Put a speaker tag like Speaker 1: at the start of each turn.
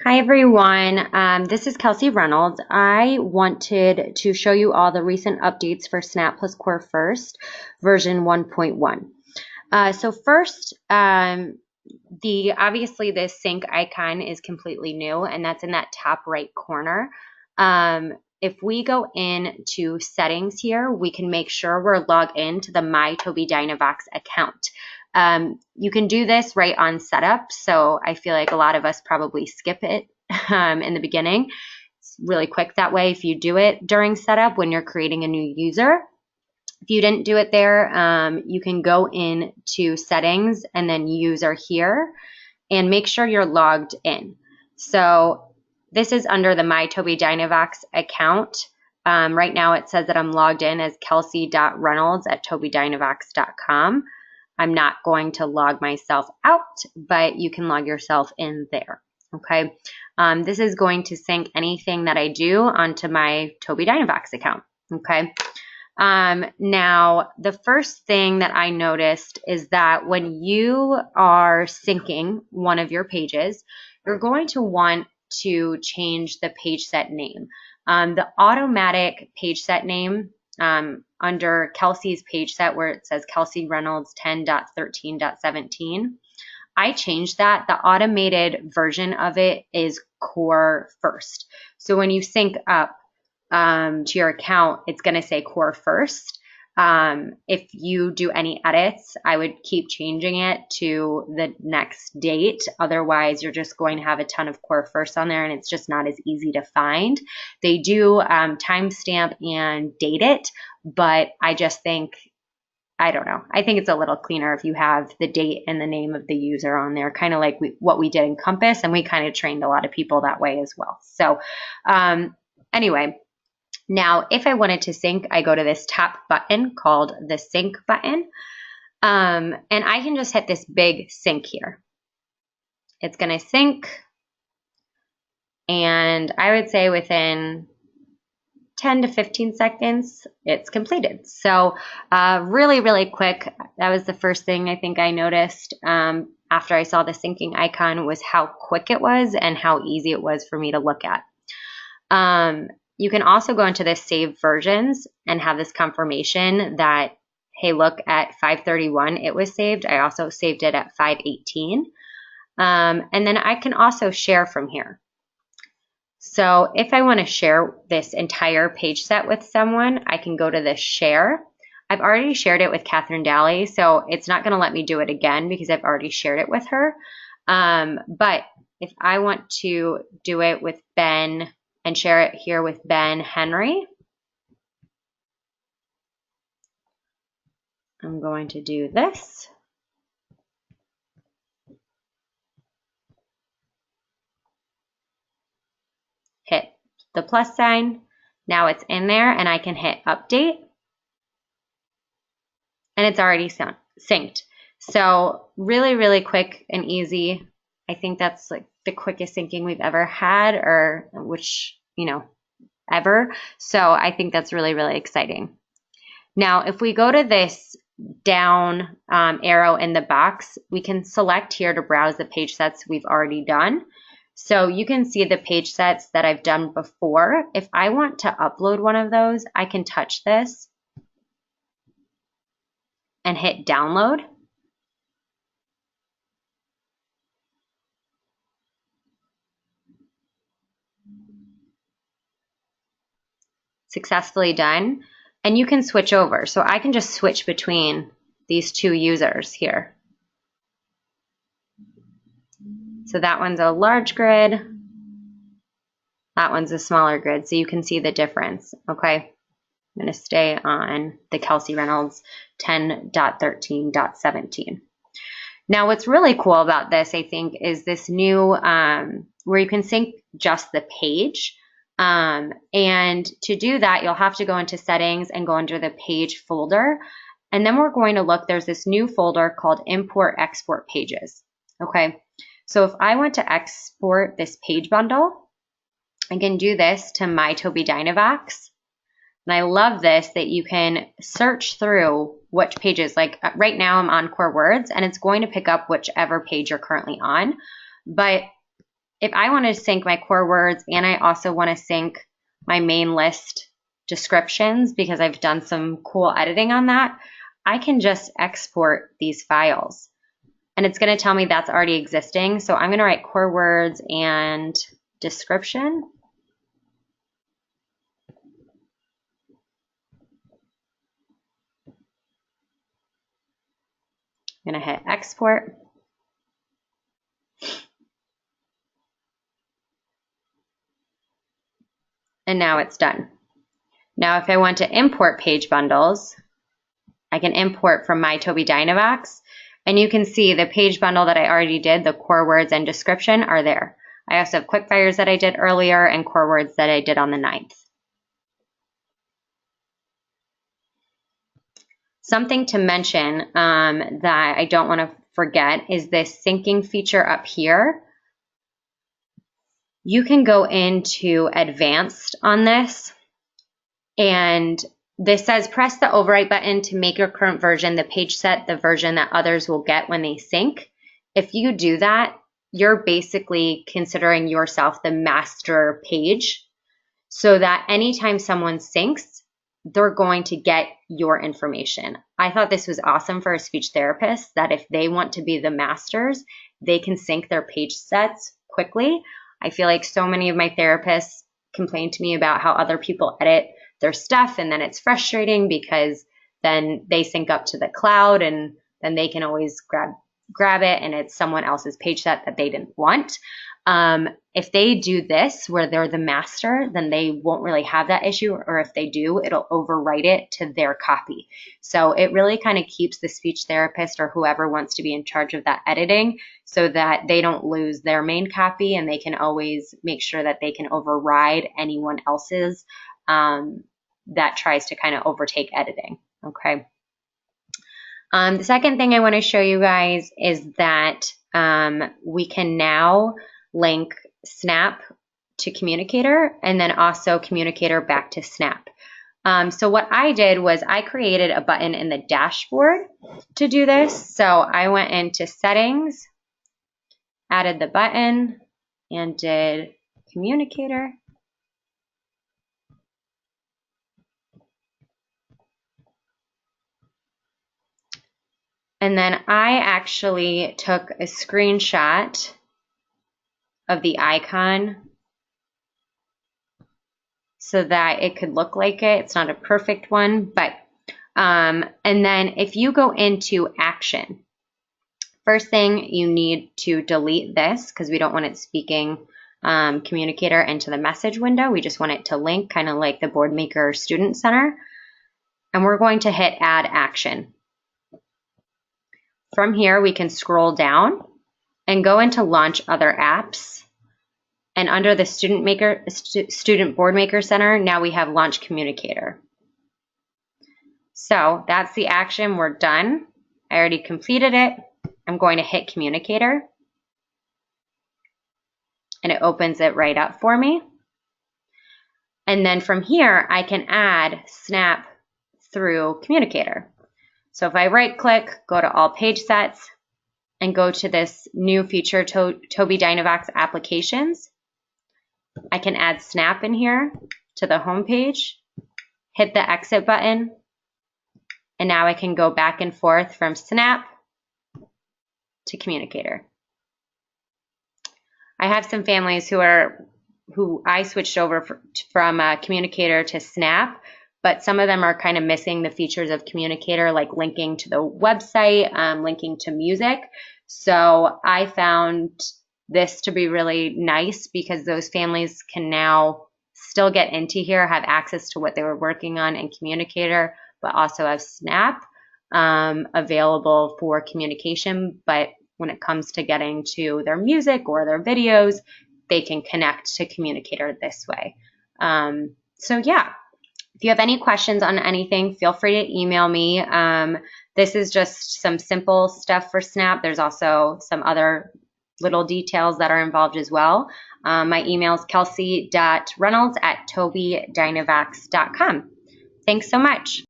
Speaker 1: Hi everyone, this is Kelsey Reynolds. I wanted to show you all the recent updates for Snap Plus Core First version 1.1. So first, obviously this sync icon is completely new, and that's in that top right corner. If we go into settings here, we can make sure we're logged into the My Tobii Dynavox account. You can do this right on setup, so I feel like a lot of us probably skip it in the beginning. It's really quick that way if you do it during setup when you're creating a new user. If you didn't do it there, you can go into settings and then user here and make sure you're logged in. So this is under the My Tobii Dynavox account. Right now it says that I'm logged in as kelsey.reynolds@tobiidynavox.com. I'm not going to log myself out, but you can log yourself in there. Okay. This is going to sync anything that I do onto my Tobii Dynavox account. Okay. Now, the first thing that I noticed is that when you are syncing one of your pages, you're going to want to change the page set name. The automatic page set name under Kelsey's page set where it says Kelsey Reynolds 10.13.17, I changed that. The automated version of it is Core First. So when you sync up to your account, it's going to say Core First. If you do any edits, I would keep changing it to the next date. Otherwise, you're just going to have a ton of Core First on there, and it's just not as easy to find. They do timestamp and date it, but I just think, I don't know. I think it's a little cleaner if you have the date and the name of the user on there, kind of like what we did in Compass, and we kind of trained a lot of people that way as well. So anyway, now if I wanted to sync, I go to this top button called the sync button, and I can just hit this big sync here. It's going to sync, and I would say within 10 to 15 seconds, it's completed. So really, really quick. That was the first thing I think I noticed after I saw the syncing icon was how quick it was and how easy it was for me to look at. You can also go into this save versions and have this confirmation that, hey, look, at 5:31 it was saved. I also saved it at 5:18. And then I can also share from here. So if I want to share this entire page set with someone, I can go to this share. I've already shared it with Catherine Daly, so it's not going to let me do it again because I've already shared it with her. But if I want to do it with Ben and share it here with Ben Henry, I'm going to do this. Hit the plus sign. Now it's in there, and I can hit update, and it's already synced. So really, really quick and easy. I think that's like the quickest syncing we've ever had, or ever. So I think that's really, really exciting. Now, if we go to this down arrow in the box, we can select here to browse the page sets we've already done. So you can see the page sets that I've done before. If I want to upload one of those, I can touch this and hit download. Successfully done. And you can switch over. So I can just switch between these two users here. So that one's a large grid. That one's a smaller grid. So you can see the difference. Okay. I'm going to stay on the Kelsey Reynolds 10.13.17. Now, what's really cool about this, I think, is this new where you can sync just the page. And to do that, you'll have to go into settings and go under the page folder. And then we're going to look, there's this new folder called Import Export Pages. Okay. So if I want to export this page bundle, I can do this to My Tobii Dynavox. And I love this, that you can search through which pages, like right now I'm on Core Words, and it's going to pick up whichever page you're currently on. But if I want to sync my core words and I also want to sync my main list descriptions because I've done some cool editing on that, I can just export these files. And it's going to tell me that's already existing. So I'm going to write core words and description. I'm going to hit export. And now it's done. Now, if I want to import page bundles, I can import from my Tobii Dynavox. And you can see the page bundle that I already did, the core words and description are there. I also have quick fires that I did earlier and core words that I did on the 9th. Something to mention that I don't want to forget is this syncing feature up here. You can go into advanced on this, and this says press the overwrite button to make your current version the page set the version that others will get when they sync. If you do that, you're basically considering yourself the master page so that anytime someone syncs, they're going to get your information. I thought this was awesome for a speech therapist, that if they want to be the masters, they can sync their page sets quickly. I feel like so many of my therapists complain to me about how other people edit their stuff, and then it's frustrating because then they sync up to the cloud and then they can always grab it and it's someone else's page set that they didn't want. If they do this where they're the master, then they won't really have that issue, or if they do, it'll overwrite it to their copy. So it really kind of keeps the speech therapist or whoever wants to be in charge of that editing so that they don't lose their main copy, and they can always make sure that they can override anyone else's that tries to kind of overtake editing. Okay. The second thing I want to show you guys is that we can now link Snap to Communicator and then also Communicator back to Snap. So what I did was I created a button in the dashboard to do this. So I went into settings, added the button, and did Communicator. And then I actually took a screenshot of the icon so that it could look like it. It's not a perfect one, but and then if you go into action, first thing you need to delete this because we don't want it speaking Communicator into the message window. We just want it to link, kind of like the Boardmaker Student Center. And we're going to hit add action. From here, we can scroll down and go into launch other apps. And under the Student Boardmaker Center, now we have launch Communicator. So that's the action. We're done. I already completed it. I'm going to hit Communicator. And it opens it right up for me. And then from here, I can add Snap through Communicator. So if I right click, go to all page sets and go to this new feature, Tobii Dynavox applications, I can add Snap in here to the home page, hit the exit button, and now I can go back and forth from Snap to Communicator. I have some families who I switched over from Communicator to Snap, but some of them are kind of missing the features of Communicator, like linking to the website, linking to music. So I found this to be really nice because those families can now still get into here, have access to what they were working on in Communicator, but also have Snap available for communication. But when it comes to getting to their music or their videos, they can connect to Communicator this way. So yeah. If you have any questions on anything, feel free to email me. This is just some simple stuff for Snap. There's also some other little details that are involved as well. My email is kelsey.reynolds@tobiidynavox.com. Thanks so much.